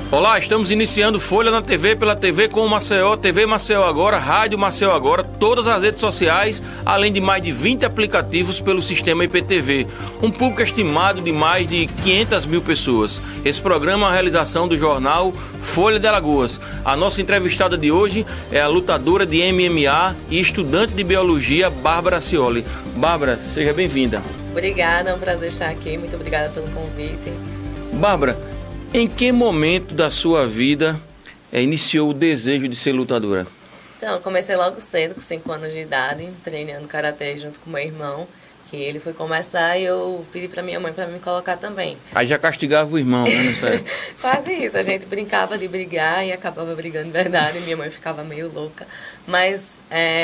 Olá, estamos iniciando Folha na TV, pela TV com o Maceió, TV Maceió Agora, Rádio Maceió Agora, todas as redes sociais, além de mais de 20 aplicativos pelo sistema IPTV. Um público estimado de mais de 500 mil pessoas. Esse programa é a realização do jornal Folha de Alagoas. A nossa entrevistada de hoje é a lutadora de MMA e estudante de biologia, Bárbara Cioli. Bárbara, seja bem-vinda. Obrigada, é um prazer estar aqui. Muito obrigada pelo convite. Bárbara, em que momento da sua vida iniciou o desejo de ser lutadora? Então, comecei logo cedo, com 5 anos de idade, treinando karatê junto com meu irmão, que ele foi começar e eu pedi para minha mãe para me colocar também. Aí já castigava o irmão, né? Sério? Quase isso, a gente brincava de brigar e acabava brigando de verdade, minha mãe ficava meio louca, mas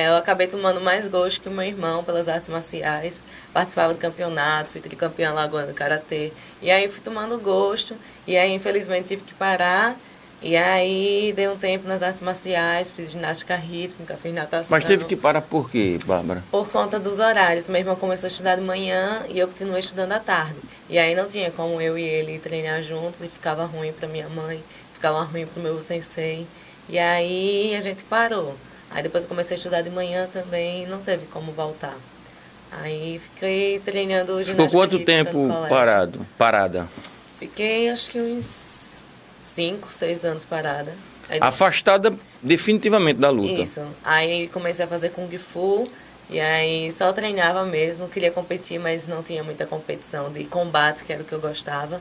eu acabei tomando mais gosto que o meu irmão pelas artes marciais, participava do campeonato, fui tricampeã alagoana do karatê, e aí fui tomando gosto, e aí infelizmente tive que parar, e aí dei um tempo nas artes marciais, fiz ginástica rítmica, fiz natação. Mas teve que parar por quê, Bárbara? Por conta dos horários, meu irmão começou a estudar de manhã e eu continuei estudando à tarde, e aí não tinha como eu e ele treinar juntos, e ficava ruim para minha mãe, ficava ruim para o meu sensei, e aí a gente parou. Aí depois eu comecei a estudar de manhã também, não teve como voltar. Aí fiquei treinando ginástica. Ficou quanto tempo parada? Fiquei acho que uns 5, 6 anos parada. Aí, afastada definitivamente da luta. Isso. Aí comecei a fazer Kung Fu e aí só treinava mesmo, queria competir, mas não tinha muita competição de combate, que era o que eu gostava.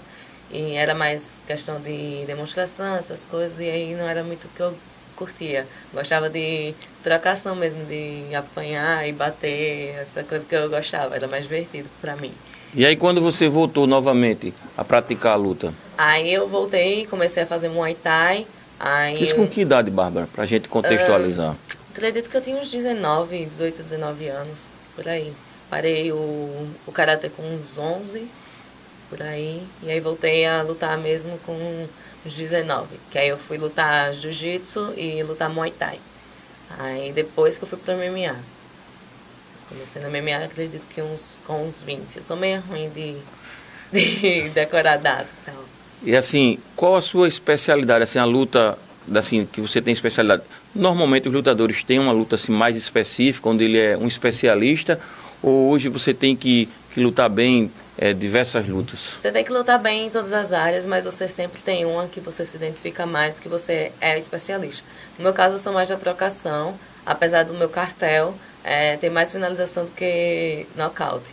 E era mais questão de demonstração, essas coisas, e aí não era muito o que eu curtia. Gostava de trocação mesmo, de apanhar e bater, essa coisa que eu gostava, era mais divertido pra mim. E aí quando você voltou novamente a praticar a luta? Aí eu voltei, comecei a fazer Muay Thai. Isso com que idade, Bárbara, pra gente contextualizar? Acredito que eu tinha uns 18, 19 anos, por aí. Parei o karatê com uns 11, por aí, e aí voltei a lutar mesmo com uns 19, que aí eu fui lutar jiu-jitsu e lutar Muay Thai. Aí depois que eu fui pro MMA. Comecei no MMA, acredito que com uns 20. Eu sou meio ruim de decorar data e tal. E assim, qual a sua especialidade, assim, a luta, assim, que você tem especialidade? Normalmente os lutadores têm uma luta assim, mais específica, onde ele é um especialista, ou hoje você tem que lutar bem diversas lutas? Você tem que lutar bem em todas as áreas, mas você sempre tem uma que você se identifica mais, que você é especialista. No meu caso, eu sou mais da trocação, apesar do meu cartel ter mais finalização do que nocaute.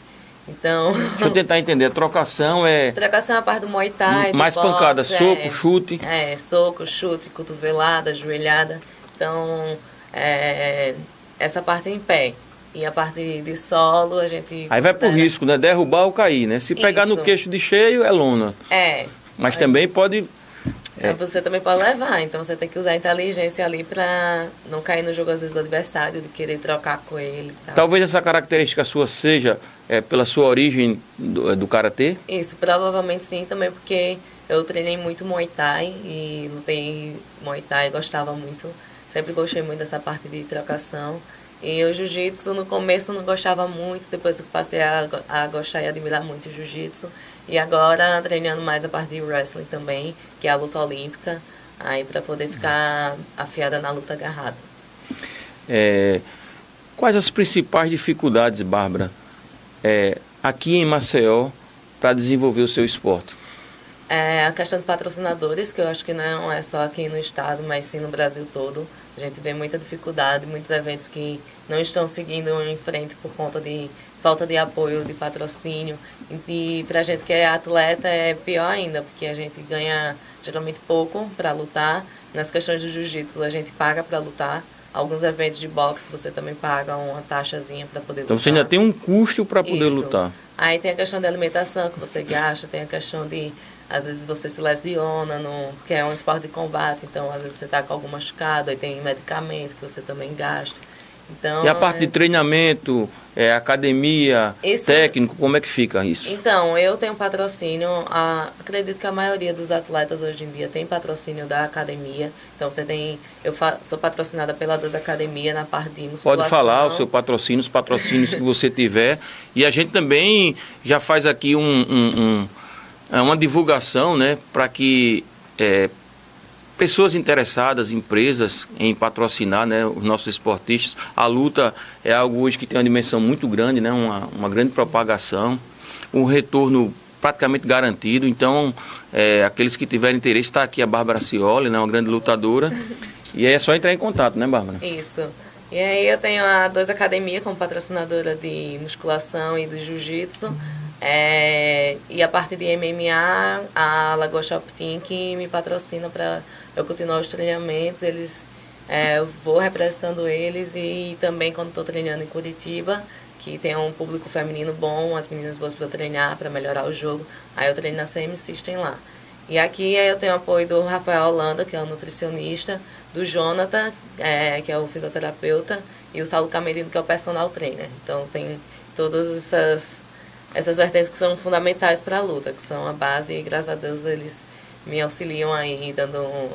Então... Deixa eu tentar entender, a trocação é... Trocação é a parte do Muay Thai, mais do boxe, pancada, soco, chute... soco, chute, cotovelada, joelhada. Então, essa parte é em pé. E a parte de solo, a gente... Aí vai por risco, né? Derrubar ou cair, né? Se pegar no queixo de cheio, é lona. Mas também pode... Você também pode levar, então você tem que usar a inteligência ali para não cair no jogo, às vezes, do adversário, de querer trocar com ele e tal. Talvez essa característica sua seja pela sua origem do karatê? Isso, provavelmente sim, também porque eu treinei muito Muay Thai e lutei Muay Thai, gostava muito, sempre gostei muito dessa parte de trocação. E o jiu-jitsu, no começo, não gostava muito, depois eu passei a gostar e admirar muito o jiu-jitsu. E agora, treinando mais a parte de wrestling também, que é a luta olímpica, aí para poder ficar afiada na luta agarrada. Quais as principais dificuldades, Bárbara, aqui em Maceió, para desenvolver o seu esporte? A questão de patrocinadores, que eu acho que não é só aqui no estado, mas sim no Brasil todo. A gente vê muita dificuldade, muitos eventos que não estão seguindo em frente por conta de falta de apoio, de patrocínio. E pra gente que é atleta é pior ainda, porque a gente ganha geralmente pouco para lutar. Nas questões do jiu-jitsu a gente paga para lutar. Alguns eventos de boxe você também paga uma taxazinha para poder lutar. Então você ainda tem um custo para poder lutar. Aí tem a questão da alimentação que você gasta, tem a questão de... Às vezes você se lesiona, porque é um esporte de combate, então às vezes você está com algum machucado, aí tem medicamento que você também gasta. Então, e a parte de treinamento, academia, técnico, como é que fica isso? Então, eu tenho patrocínio, acredito que a maioria dos atletas hoje em dia tem patrocínio da academia. Então, eu sou patrocinada pela 2 Academia na parte de musculação. Pode falar o seu patrocínio, os patrocínios que você tiver. E a gente também já faz aqui uma divulgação, né, para que pessoas interessadas, empresas em patrocinar, né, os nossos esportistas. A luta é algo hoje que tem uma dimensão muito grande, né, uma grande propagação, um retorno praticamente garantido. Então, aqueles que tiverem interesse, está aqui a Bárbara Cioli, né, uma grande lutadora, e aí é só entrar em contato, né, Bárbara? Isso. E aí eu tenho a 2 Academia como patrocinadora de musculação e de jiu-jitsu. E a parte de MMA, a Lagoa Shop Team, que me patrocina para eu continuar os treinamentos. Eu vou representando eles, e também quando estou treinando em Curitiba, que tem um público feminino bom, as meninas boas para treinar, para melhorar o jogo, aí eu treino na CM System lá. E aqui eu tenho apoio do Rafael Holanda, que é o nutricionista, do Jonathan, que é o fisioterapeuta, e o Saulo Camerino, que é o personal trainer. Então tem todas essas vertentes que são fundamentais para a luta, que são a base, e graças a Deus eles me auxiliam aí,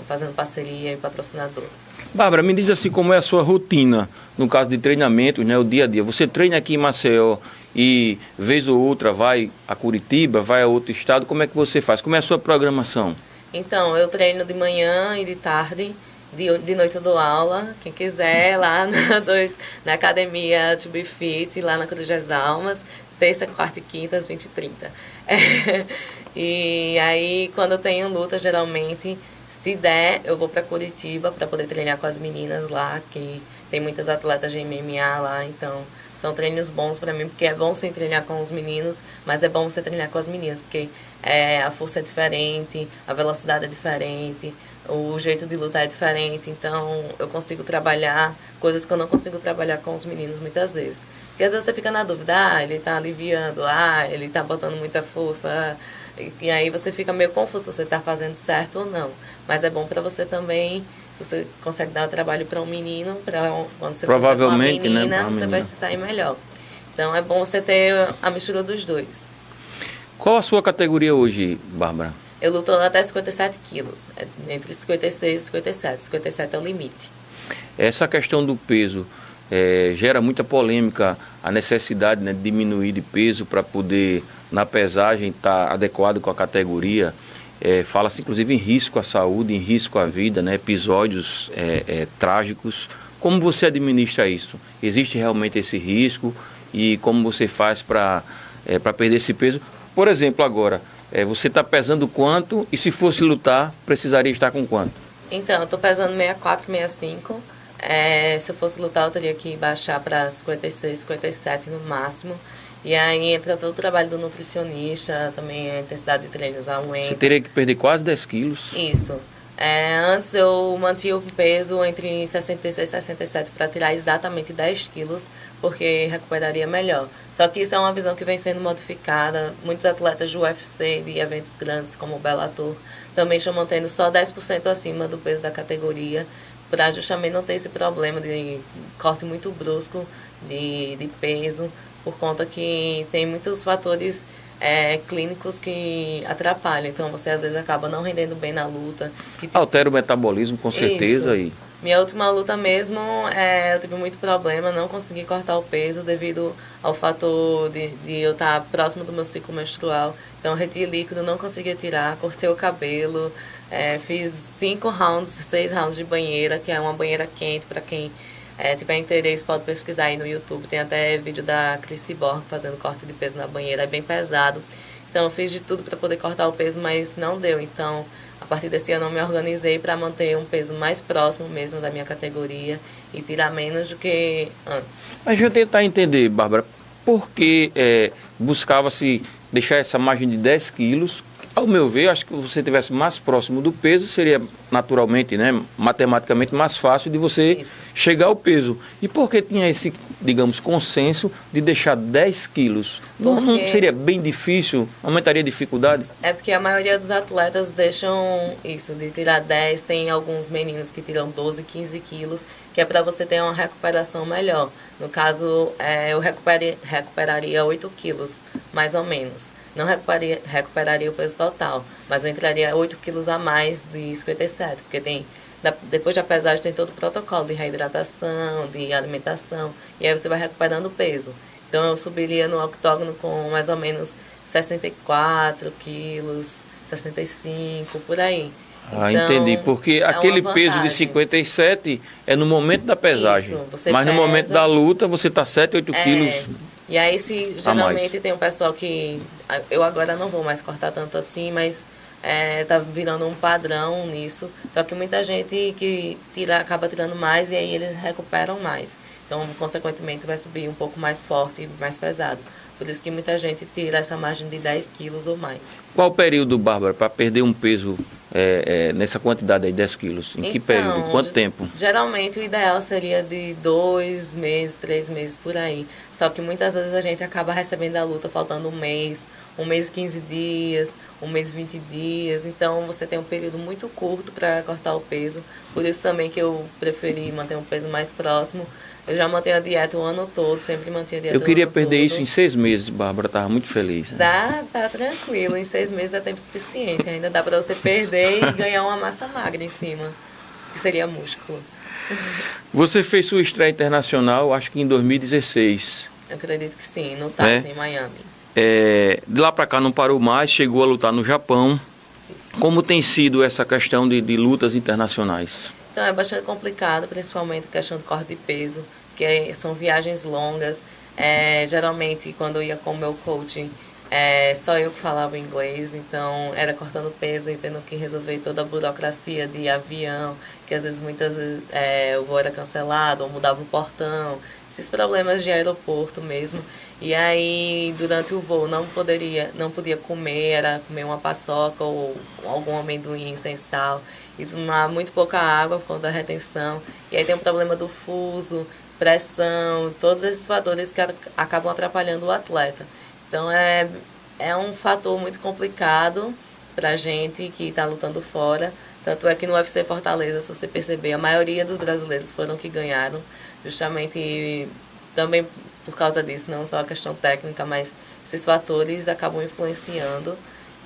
fazendo parceria e patrocinador. Bárbara, me diz assim, como é a sua rotina, no caso de treinamentos, né, o dia a dia. Você treina aqui em Maceió e, vez ou outra, vai a Curitiba, vai a outro estado, como é que você faz? Como é a sua programação? Então, eu treino de manhã e de tarde, de noite eu dou aula, quem quiser, lá na academia To Be Fit, lá na Cruz das Almas, terça, quarta e quinta, às 20h30. E aí, quando eu tenho luta, geralmente, se der, eu vou para Curitiba para poder treinar com as meninas lá, que tem muitas atletas de MMA lá, então são treinos bons para mim, porque é bom sim treinar com os meninos, mas é bom você treinar com as meninas, porque a força é diferente, a velocidade é diferente, o jeito de lutar é diferente, então eu consigo trabalhar coisas que eu não consigo trabalhar com os meninos muitas vezes. Porque às vezes você fica na dúvida, ele tá aliviando, ele tá botando muita força, e aí você fica meio confuso se você tá fazendo certo ou não. Mas é bom para você também, se você consegue dar o trabalho para um menino, quando você for com uma menina, né, você vai se sair melhor. Então é bom você ter a mistura dos dois. Qual a sua categoria hoje, Bárbara? Eu luto até 57 quilos, entre 56 e 57. 57 é o limite. Essa questão do peso gera muita polêmica, a necessidade, né, de diminuir de peso para poder, na pesagem, estar adequado com a categoria. Fala-se inclusive em risco à saúde, em risco à vida, né, episódios trágicos. Como você administra isso? Existe realmente esse risco? E como você faz para perder esse peso? Por exemplo, agora, você está pesando quanto, e se fosse lutar, precisaria estar com quanto? Então, eu estou pesando 64, 65. Se eu fosse lutar, eu teria que baixar para 56, 57 no máximo. E aí entra todo o trabalho do nutricionista, também a intensidade de treinos aumenta. Você teria que perder quase 10 quilos. Isso. Antes eu mantinha o peso entre 66 e 67 para tirar exatamente 10 quilos, porque recuperaria melhor. Só que isso é uma visão que vem sendo modificada. Muitos atletas do UFC, de eventos grandes como o Bellator, também estão mantendo só 10% acima do peso da categoria, para justamente não ter esse problema de corte muito brusco de peso, por conta que tem muitos fatores clínicos que atrapalham. Então, você às vezes acaba não rendendo bem na luta. Altera o metabolismo, com certeza. Isso. Minha última luta mesmo, eu tive muito problema, não consegui cortar o peso devido ao fator de eu estar próximo do meu ciclo menstrual. Então, retirei líquido, não conseguia tirar, cortei o cabelo, fiz 5 rounds, 6 rounds de banheira, que é uma banheira quente. Para quem tiver interesse, pode pesquisar aí no YouTube. Tem até vídeo da Cris Cyborg fazendo corte de peso na banheira, é bem pesado. Então, eu fiz de tudo para poder cortar o peso, mas não deu. Então, a partir desse ano, eu me organizei para manter um peso mais próximo mesmo da minha categoria e tirar menos do que antes. Mas deixa eu tentar entender, Bárbara, por que buscava-se deixar essa margem de 10 quilos? Ao meu ver, acho que você estivesse mais próximo do peso, seria naturalmente, né, matematicamente mais fácil de você chegar ao peso. E por que tinha esse, digamos, consenso de deixar 10 quilos? Não seria bem difícil? Aumentaria a dificuldade? É porque a maioria dos atletas deixam isso, de tirar 10. Tem alguns meninos que tiram 12, 15 quilos, que é para você ter uma recuperação melhor. No caso, eu recuperaria 8 quilos, mais ou menos. Não recuperaria o peso total, mas eu entraria 8 quilos a mais de 57, porque depois da pesagem tem todo o protocolo de reidratação, de alimentação, e aí você vai recuperando o peso. Então eu subiria no octógono com mais ou menos 64 quilos, 65, por aí. Então, entendi. Porque é aquele uma peso de vantagem. 57 é no momento da pesagem. Isso, você mas no pesa. momento da luta você está 7, 8 quilos. E aí, se a mais. geralmente tem um pessoal que... Eu agora não vou mais cortar tanto assim, mas tá virando um padrão nisso. Só que muita gente que acaba tirando mais e aí eles recuperam mais. Então, consequentemente, vai subir um pouco mais forte e mais pesado. Por isso que muita gente tira essa margem de 10 quilos ou mais. Qual o período, Bárbara, para perder um peso nessa quantidade aí, 10 quilos? Em que período? Em quanto tempo? Geralmente o ideal seria de 2 meses, 3 meses por aí. Só que muitas vezes a gente acaba recebendo a luta faltando um mês e 15 dias, um mês e 20 dias. Então você tem um período muito curto para cortar o peso. Por isso também que eu preferi manter um peso mais próximo. Eu já mantenho a dieta o ano todo, sempre mantenho a dieta o ano todo. Eu queria perder isso em 6 meses, Bárbara, estava muito feliz. Tá tranquilo, em 6 meses é tempo suficiente. Ainda dá para você perder e ganhar uma massa magra em cima, que seria músculo. Você fez sua estreia internacional, acho que em 2016. Eu acredito que sim, no TAF, em Miami. De lá para cá não parou mais, chegou a lutar no Japão. Isso. Como tem sido essa questão de lutas internacionais? Então é bastante complicado, principalmente a questão do corte de peso, que são viagens longas. Geralmente, quando eu ia com o meu coaching, só eu que falava inglês, então era cortando peso e tendo que resolver toda a burocracia de avião, que às vezes, muitas vezes, o voo era cancelado ou mudava o portão, esses problemas de aeroporto mesmo. E aí, durante o voo, não podia comer, era comer uma paçoca ou algum amendoim sem sal, e tomar muito pouca água por conta da retenção. E aí tem o problema do fuso, pressão, todos esses fatores que acabam atrapalhando o atleta. Então é um fator muito complicado pra gente que está lutando fora. Tanto é que no UFC Fortaleza, se você perceber, a maioria dos brasileiros foram que ganharam, justamente também por causa disso, não só a questão técnica, mas esses fatores acabam influenciando.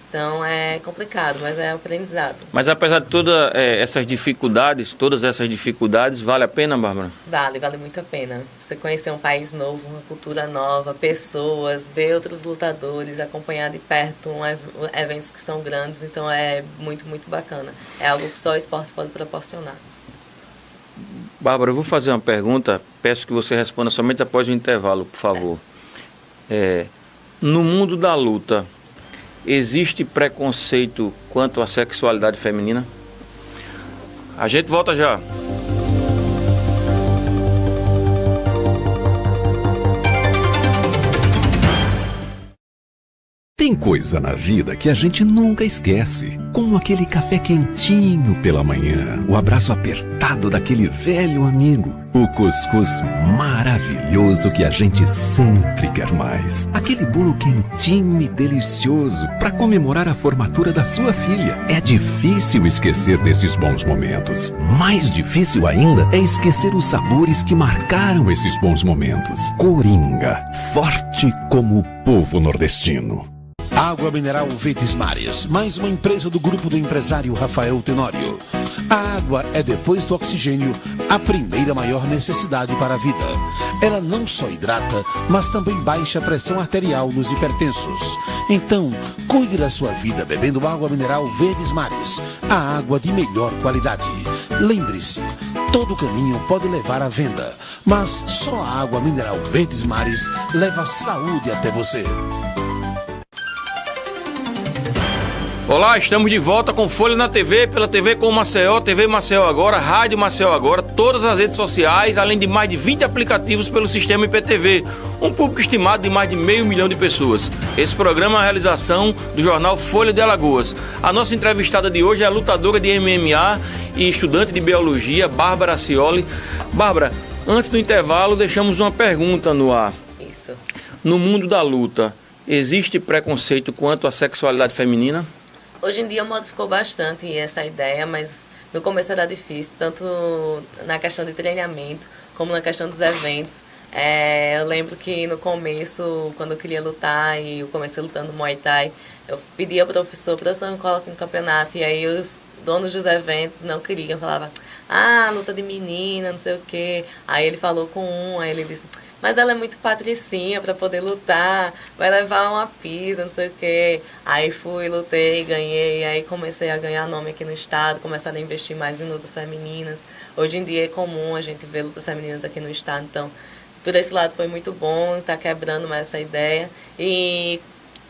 Então é complicado, mas é aprendizado. Mas apesar de todas essas dificuldades, vale a pena, Bárbara? Vale muito a pena. Você conhecer um país novo, uma cultura nova, pessoas, ver outros lutadores, acompanhar de perto eventos que são grandes, então é muito, muito bacana. É algo que só o esporte pode proporcionar. Bárbara, eu vou fazer uma pergunta, peço que você responda somente após o intervalo, por favor. No mundo da luta, existe preconceito quanto à sexualidade feminina? A gente volta já. Tem coisa na vida que a gente nunca esquece, como aquele café quentinho pela manhã, o abraço apertado daquele velho amigo, o cuscuz maravilhoso que a gente sempre quer mais, aquele bolo quentinho e delicioso para comemorar a formatura da sua filha. É difícil esquecer desses bons momentos. Mais difícil ainda é esquecer os sabores que marcaram esses bons momentos. Coringa, forte como o povo nordestino. Água mineral Verdes Mares, mais uma empresa do grupo do empresário Rafael Tenório. A água é, depois do oxigênio, a primeira maior necessidade para a vida. Ela não só hidrata, mas também baixa a pressão arterial nos hipertensos. Então, cuide da sua vida bebendo água mineral Verdes Mares, a água de melhor qualidade. Lembre-se, todo caminho pode levar à venda, mas só a água mineral Verdes Mares leva saúde até você. Olá, estamos de volta com Folha na TV, pela TV com Maceió, TV Maceió Agora, Rádio Maceió Agora, todas as redes sociais, além de mais de 20 aplicativos pelo sistema IPTV, um público estimado de mais de 500 mil de pessoas. Esse programa é a realização do jornal Folha de Alagoas. A nossa entrevistada de hoje é a lutadora de MMA e estudante de biologia, Bárbara Accioli. Bárbara, antes do intervalo, deixamos uma pergunta no ar. Isso. No mundo da luta, existe preconceito quanto à sexualidade feminina? Hoje em dia modificou bastante essa ideia, mas no começo era difícil, tanto na questão de treinamento como na questão dos eventos. Eu lembro que no começo, quando eu queria lutar e eu comecei lutando Muay Thai, eu pedia ao professor me coloque no campeonato, e aí os donos dos eventos não queriam, falavam, luta de menina, não sei o quê. Aí ele falou com aí ele disse, mas ela é muito patricinha pra poder lutar, vai levar uma pisa, não sei o quê. Aí fui, lutei, ganhei, aí comecei a ganhar nome aqui no estado, começaram a investir mais em lutas femininas. Hoje em dia é comum a gente ver lutas femininas aqui no estado, então por esse lado foi muito bom, tá quebrando mais essa ideia. E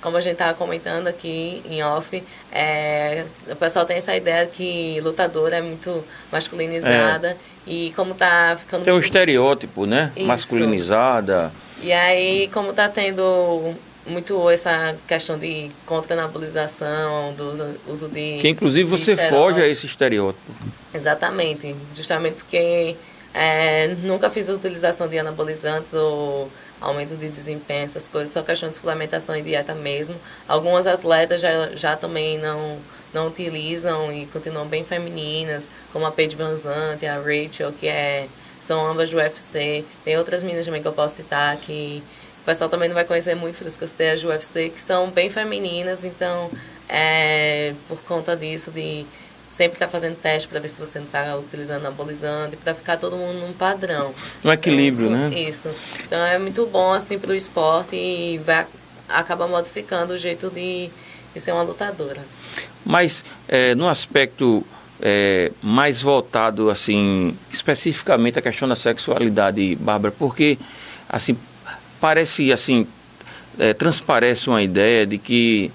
como a gente estava comentando aqui em off, o pessoal tem essa ideia que lutadora é muito masculinizada e como tá ficando... Tem um estereótipo, né? Isso. Masculinizada. E aí, como tá tendo muito essa questão de contra-anabolização, do uso de... Que inclusive você foge a esse estereótipo. Exatamente, justamente porque nunca fiz a utilização de anabolizantes ou aumento de desempenho, essas coisas, só questão de suplementação e dieta mesmo. Algumas atletas já também não utilizam e continuam bem femininas, como a Paige VanZant, a Rachel, que são ambas do UFC. Tem outras meninas também que eu posso citar que o pessoal também não vai conhecer muito, por isso que eu citei as do UFC, que são bem femininas, então por conta disso de sempre estar fazendo teste para ver se você não está utilizando anabolizante, para ficar todo mundo num padrão. Um equilíbrio, então, né? Isso. Então é muito bom assim para o esporte e acaba modificando o jeito de ser uma lutadora. Mas no aspecto mais voltado assim, especificamente a questão da sexualidade, Bárbara, porque assim parece assim, transparece uma ideia de que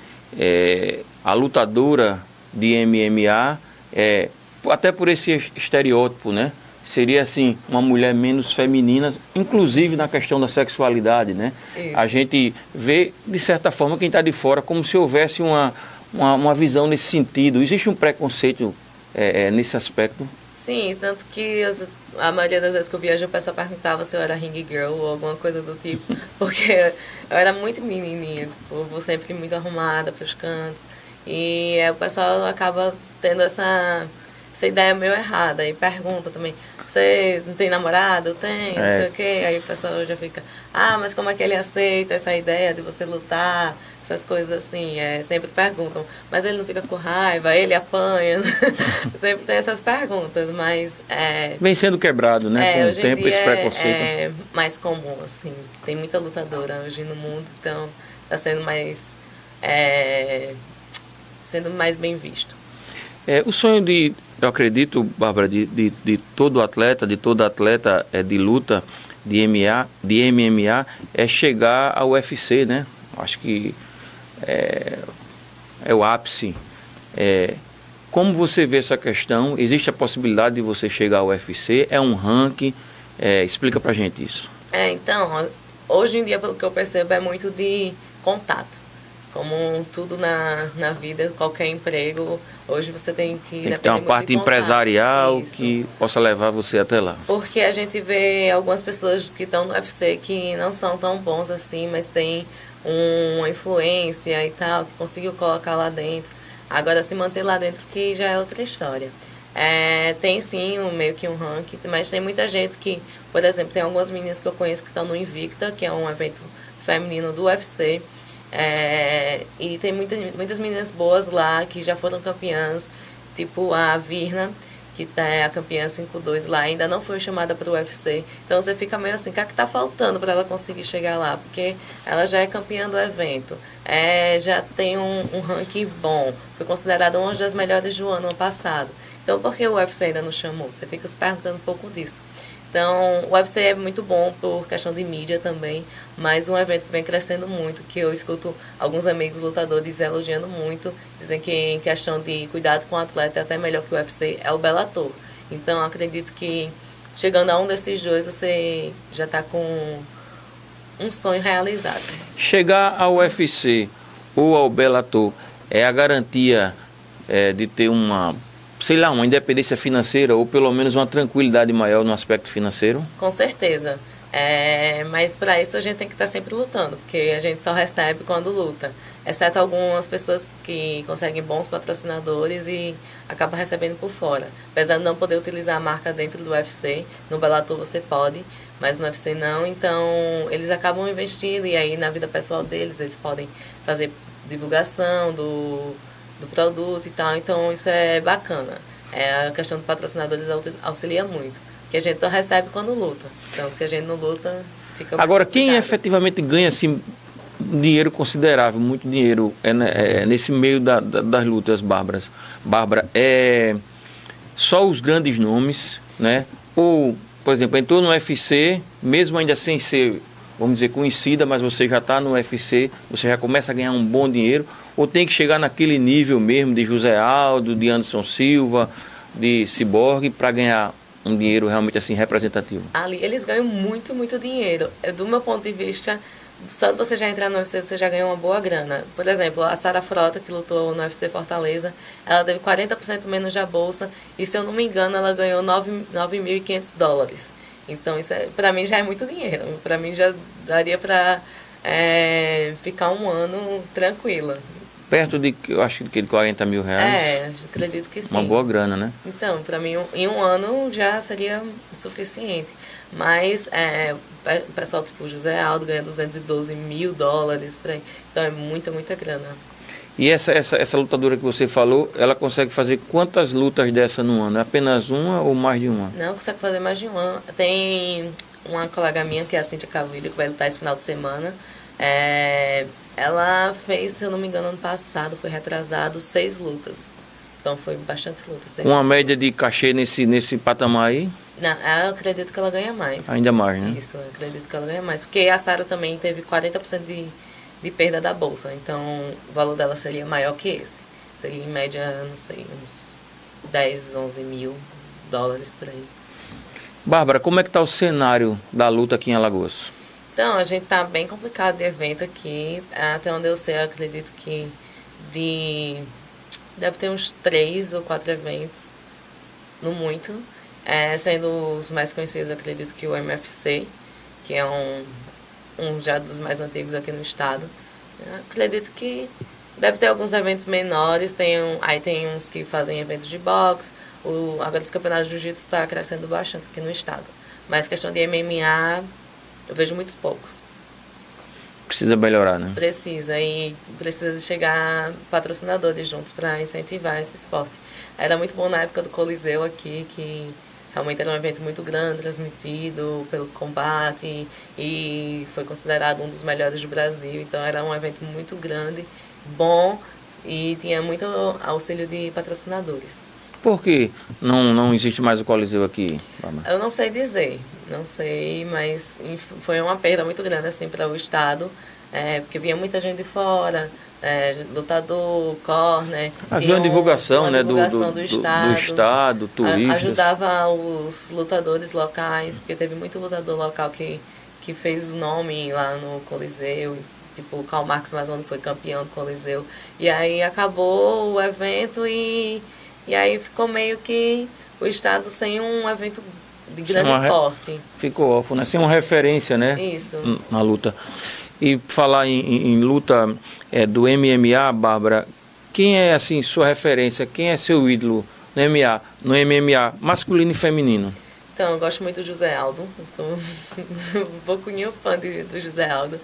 a lutadora de MMA, até por esse estereótipo, né? Seria assim, uma mulher menos feminina, inclusive na questão da sexualidade, né? Isso. A gente vê, de certa forma, quem está de fora, como se houvesse uma visão nesse sentido. Existe um preconceito nesse aspecto? Sim, tanto que a maioria das vezes que eu viajo, o pessoal perguntava se eu era ring girl ou alguma coisa do tipo, porque eu era muito menininha, tipo, eu vou sempre muito arrumada para os cantos. E o pessoal acaba tendo essa ideia meio errada. E pergunta também, você não tem namorado? Tem, não sei o quê. Aí o pessoal já fica, mas como é que ele aceita essa ideia de você lutar? Essas coisas assim, sempre perguntam. Mas ele não fica com raiva, ele apanha. Sempre tem essas perguntas, mas... Vem sendo quebrado, né? Com o tempo, esse preconceito. É mais comum, assim. Tem muita lutadora hoje no mundo, então está sendo mais... sendo mais bem visto. O sonho eu acredito, Bárbara, de todo atleta, de toda atleta de luta, de MMA, é chegar ao UFC, né? Acho que é o ápice. Como você vê essa questão? Existe a possibilidade de você chegar ao UFC? É um ranking? Explica pra gente isso. Então, hoje em dia, pelo que eu percebo, é muito de contato. Como tudo na vida, qualquer emprego, hoje você tem que ter uma parte empresarial que possa levar você até lá. Porque a gente vê algumas pessoas que estão no UFC que não são tão bons assim, mas tem uma influência e tal, que conseguiu colocar lá dentro. Agora, se manter lá dentro que já é outra história. Tem sim meio que um ranking, mas tem muita gente que, por exemplo, tem algumas meninas que eu conheço que estão no Invicta, que é um evento feminino do UFC. E tem muitas meninas boas lá que já foram campeãs, tipo a Virna, que é a campeã 5-2 lá, ainda não foi chamada para o UFC. Então você fica meio assim, o que é que tá faltando para ela conseguir chegar lá? Porque ela já é campeã do evento, já tem um ranking bom, foi considerada uma das melhores do ano passado. Então por que o UFC ainda não chamou? Você fica se perguntando um pouco disso. Então, o UFC é muito bom por questão de mídia também, mas um evento que vem crescendo muito, que eu escuto alguns amigos lutadores elogiando muito, dizem que em questão de cuidado com o atleta é até melhor que o UFC, é o Bellator. Então, acredito que chegando a um desses dois, você já está com um sonho realizado. Chegar ao UFC ou ao Bellator é a garantia de ter uma independência financeira ou pelo menos uma tranquilidade maior no aspecto financeiro? Com certeza. Mas para isso a gente tem que estar sempre lutando, porque a gente só recebe quando luta. Exceto algumas pessoas que conseguem bons patrocinadores e acabam recebendo por fora. Apesar de não poder utilizar a marca dentro do UFC, no Bellator você pode, mas no UFC não. Então eles acabam investindo e aí na vida pessoal deles eles podem fazer divulgação do produto e tal, então isso é bacana. a questão dos patrocinadores auxilia muito. Porque a gente só recebe quando luta. Então, se a gente não luta, fica mais Agora, complicado. quem efetivamente ganha assim, dinheiro considerável, muito dinheiro, nesse meio das lutas, Bárbara, é só os grandes nomes, né? Ou, por exemplo, entrou no UFC, mesmo ainda sem ser, vamos dizer, conhecida, mas você já está no UFC, você já começa a ganhar um bom dinheiro, ou tem que chegar naquele nível mesmo de José Aldo, de Anderson Silva, de Cyborg, para ganhar um dinheiro realmente assim representativo? Ali, eles ganham muito, muito dinheiro. Do meu ponto de vista, só de você já entrar no UFC, você já ganha uma boa grana. Por exemplo, a Sara Frota, que lutou no UFC Fortaleza, ela teve 40% menos da bolsa, e se eu não me engano, ela ganhou $9.500. Então, isso para mim já é muito dinheiro. Para mim já daria para ficar um ano tranquila. Perto de, eu acho que de R$40 mil. Acredito que sim. Uma boa grana, né? Então, para mim, em um ano já seria suficiente. Mas o pessoal tipo José Aldo ganha $212 mil por aí. Então, é muita, muita grana. E essa lutadora que você falou, ela consegue fazer quantas lutas dessa no ano? É apenas uma ou mais de uma? Não, consegue fazer mais de uma. Tem uma colega minha, que é a Cíntia Cavilho, que vai lutar esse final de semana. Ela fez, se eu não me engano, ano passado, foi retrasado, 6 lutas. Então foi bastante luta. Uma média de cachê nesse patamar aí? Não, eu acredito que ela ganha mais. Ainda mais, né? Isso, eu acredito que ela ganha mais. Porque a Sara também teve 40% de perda da bolsa. Então o valor dela seria maior que esse. Seria em média, não sei, uns 10, 11 mil dólares por aí. Bárbara, como é que está o cenário da luta aqui em Alagoas? Então, a gente tá bem complicado de evento aqui. Até onde eu sei, eu acredito que deve ter uns 3 ou 4 eventos, no muito. Sendo os mais conhecidos, eu acredito que o MFC, que é um já dos mais antigos aqui no estado. Eu acredito que deve ter alguns eventos menores, aí tem uns que fazem eventos de boxe. Agora os campeonatos de jiu-jitsu está crescendo bastante aqui no estado. Mas questão de MMA, eu vejo muitos poucos. Precisa melhorar, né? Precisa, e precisa chegar patrocinadores juntos para incentivar esse esporte. Era muito bom na época do Coliseu aqui, que realmente era um evento muito grande, transmitido pelo Combate, e foi considerado um dos melhores do Brasil. Então era um evento muito grande, bom, e tinha muito auxílio de patrocinadores. Por que não existe mais o Coliseu aqui, Bárbara? Eu não sei dizer, mas foi uma perda muito grande assim, para o estado, porque vinha muita gente de fora, lutador, corner. Havia uma divulgação, né, do estado, turistas. Ajudava os lutadores locais, porque teve muito lutador local que fez nome lá no Coliseu. Tipo, o Karl Marx Mazzoni foi campeão do Coliseu. E aí acabou o evento e aí ficou meio que o estado sem um evento de grande porte. Ficou órfão, né? Sem uma referência, né? Isso. Na luta. E falar em luta do MMA, Bárbara, quem é assim sua referência? Quem é seu ídolo no MMA masculino e feminino? Então, eu gosto muito do José Aldo. Eu sou um pouquinho fã do José Aldo.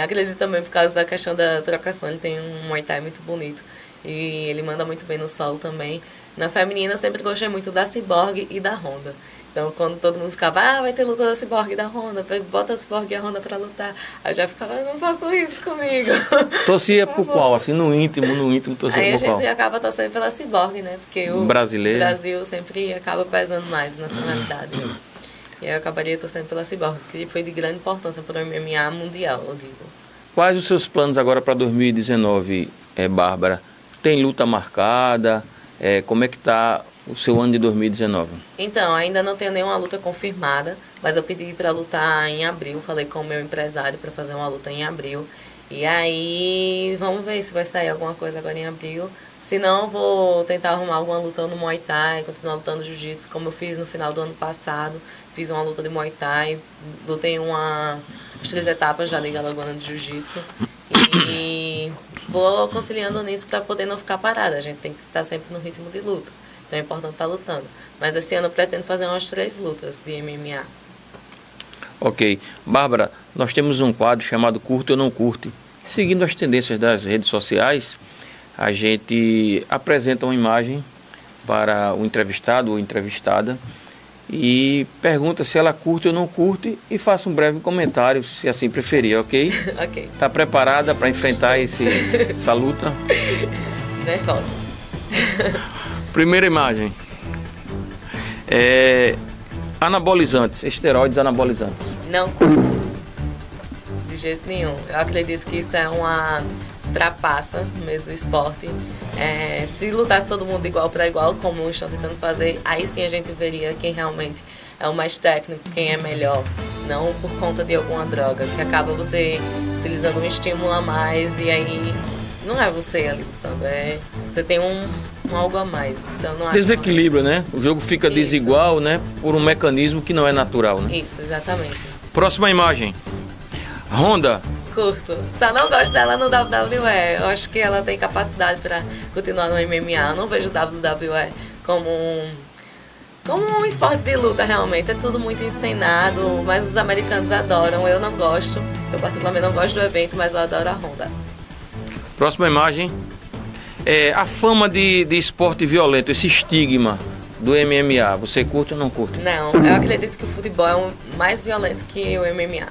Acredito também por causa da questão da trocação. Ele tem um Muay Thai muito bonito. E ele manda muito bem no solo também. Na feminina eu sempre gostei muito da Cyborg e da Honda. Então quando todo mundo ficava, vai ter luta da Cyborg e da Honda, bota a Cyborg e a Honda pra lutar. Aí eu já ficava, não façam isso comigo. Torcia por qual? Assim, no íntimo torcia aí por qual? Aí a gente acaba torcendo pela Cyborg, né? Porque o Brasil sempre acaba pesando mais nacionalidade. E eu acabaria torcendo pela Cyborg, que foi de grande importância para o MMA mundial, eu digo. Quais os seus planos agora para 2019, Bárbara? Tem luta marcada? Como é que está o seu ano de 2019? Então, ainda não tenho nenhuma luta confirmada, mas eu pedi para lutar em abril. Falei com o meu empresário para fazer uma luta em abril. E aí, vamos ver se vai sair alguma coisa agora em abril. Se não, vou tentar arrumar alguma luta no Muay Thai, continuar lutando jiu-jitsu, como eu fiz no final do ano passado. Fiz uma luta de Muay Thai, lutei as 3 etapas da Liga Alagoana de Jiu-Jitsu. E vou conciliando nisso para poder não ficar parada. A gente tem que estar sempre no ritmo de luta. Então é importante estar lutando. Mas esse ano eu pretendo fazer umas 3 lutas de MMA. Ok. Bárbara, nós temos um quadro chamado Curte ou Não Curte. Seguindo as tendências das redes sociais, a gente apresenta uma imagem para o entrevistado ou entrevistada e pergunta se ela curte ou não curte e faça um breve comentário, se assim preferir, ok? Ok. Tá preparada para enfrentar essa luta? Nervosa. Primeira imagem. Anabolizantes, esteroides anabolizantes. Não curto. De jeito nenhum. Eu acredito que isso é uma trapaça no meio do esporte. Se lutasse todo mundo igual para igual, como estão tentando fazer, aí sim a gente veria quem realmente é o mais técnico, quem é melhor. Não por conta de alguma droga, que acaba você utilizando um estímulo a mais e aí não é você ali lutando, você tem um algo a mais. Então não acho Desequilíbrio, né? O jogo fica Isso. desigual, né? Por um mecanismo que não é natural, né? Isso, exatamente. Próxima imagem. Ronda. Curto. Só não gosto dela no WWE. Eu acho que ela tem capacidade para continuar no MMA. Eu não vejo o WWE como um esporte de luta, realmente. É tudo muito encenado, mas os americanos adoram. Eu não gosto. Eu particularmente não gosto do evento, mas eu adoro a Ronda. Próxima imagem. A fama de esporte violento, esse estigma do MMA. Você curte ou não curte? Não, eu acredito que o futebol é mais violento que o MMA.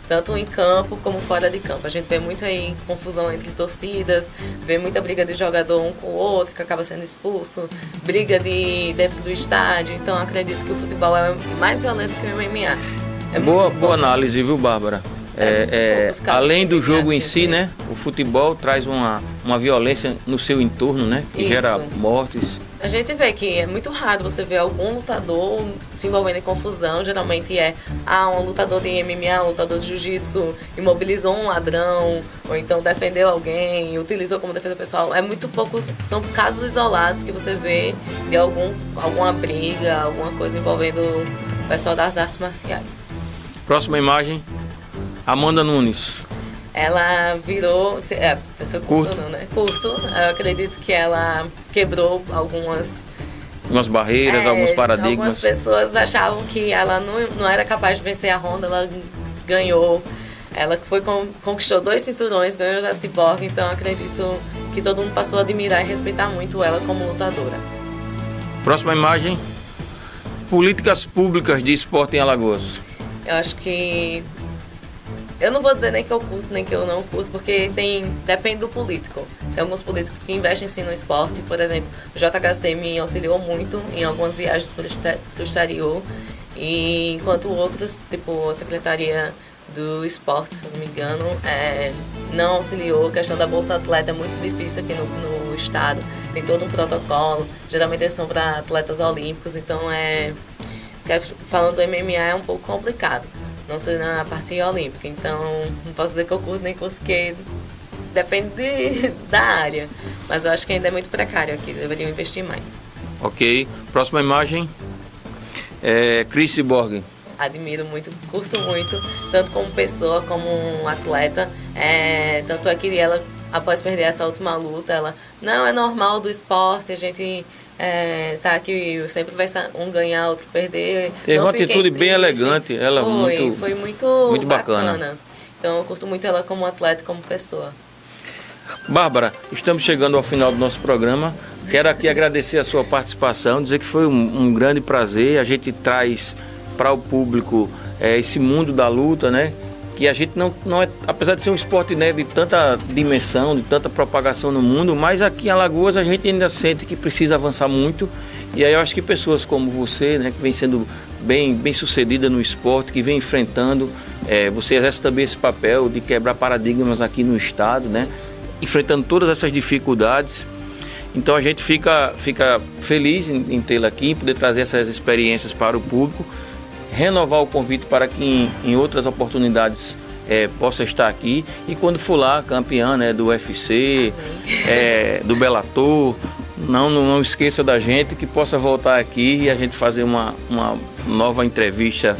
Tanto em campo como fora de campo. A gente vê muita aí confusão entre torcidas, vê muita briga de jogador um com o outro, que acaba sendo expulso, briga dentro do estádio. Então eu acredito que o futebol é mais violento que o MMA. Boa análise, viu, Bárbara? Além do jogo em si, né? O futebol traz uma violência no seu entorno, né? Que Isso. gera mortes. A gente vê que é muito raro você ver algum lutador se envolvendo em confusão. Geralmente um lutador de MMA, um lutador de jiu-jitsu imobilizou um ladrão, ou então defendeu alguém, utilizou como defesa pessoal. É muito pouco, são casos isolados que você vê de alguma briga, alguma coisa envolvendo o pessoal das artes marciais. Próxima imagem. Amanda Nunes. Ela virou... eu curto não, né? Curto. Eu acredito que ela quebrou algumas barreiras, alguns paradigmas. Algumas pessoas achavam que ela não era capaz de vencer a Ronda, ela ganhou. Ela conquistou 2 cinturões, ganhou da Cyborg, então eu acredito que todo mundo passou a admirar e respeitar muito ela como lutadora. Próxima imagem. Políticas públicas de esporte em Alagoas. Eu acho que... Eu não vou dizer nem que eu curto, nem que eu não curto, porque depende do político. Tem alguns políticos que investem sim no esporte. Por exemplo, o JHC me auxiliou muito em algumas viagens para o exterior. E enquanto outros, tipo a Secretaria do Esporte, se não me engano, não auxiliou. A questão da Bolsa Atleta é muito difícil aqui no estado. Tem todo um protocolo. Geralmente eles são para atletas olímpicos, então falando do MMA é um pouco complicado. Não sei na parte olímpica, então não posso dizer que eu curto nem curto, porque depende da área. Mas eu acho que ainda é muito precário aqui, deveriam investir mais. Ok. Próxima imagem. Cris Cyborg. Admiro muito, curto muito, tanto como pessoa, como um atleta. Tanto é que ela, após perder essa última luta, ela, não, é normal do esporte, a gente... tá aqui, sempre vai um ganhar, outro perder. Teve uma atitude bem elegante, ela foi muito bacana. Então eu curto muito ela como atleta, como pessoa. Bárbara, estamos chegando ao final do nosso programa. Quero aqui agradecer a sua participação, dizer que foi um grande prazer. A gente traz para o público esse mundo da luta, né? Que a gente não é, apesar de ser um esporte, né, de tanta dimensão, de tanta propagação no mundo, mas aqui em Alagoas a gente ainda sente que precisa avançar muito. E aí eu acho que pessoas como você, né, que vem sendo bem sucedida no esporte, que vem enfrentando, você exerce também esse papel de quebrar paradigmas aqui no estado, né, enfrentando todas essas dificuldades. Então a gente fica feliz em tê-la aqui, em poder trazer essas experiências para o público. Renovar o convite para que em outras oportunidades possa estar aqui. E quando for lá, campeã, né, do UFC, do Bellator, não esqueça da gente, que possa voltar aqui e a gente fazer uma nova entrevista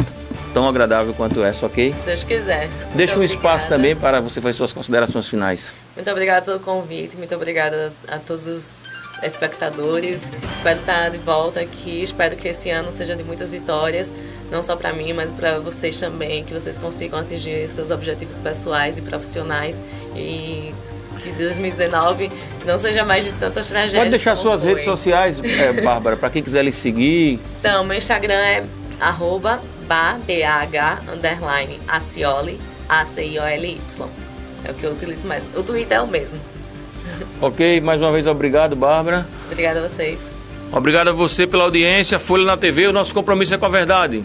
tão agradável quanto essa, ok? Se Deus quiser. Deixa um espaço também para você fazer suas considerações finais. Muito obrigada pelo convite, muito obrigada a todos os espectadores. Espero estar de volta aqui, espero que esse ano seja de muitas vitórias, não só para mim, mas para vocês também, que vocês consigam atingir seus objetivos pessoais e profissionais e que 2019 não seja mais de tantas tragédias. Pode deixar suas foi. redes sociais, Bárbara, para quem quiser lhe seguir. Então, meu Instagram é @bah_Acioli, ACIOLY. É o que eu utilizo mais. O Twitter é o mesmo. Ok, mais uma vez obrigado, Bárbara. Obrigada a vocês. Obrigado a você pela audiência. Folha na TV, o nosso compromisso é com a verdade.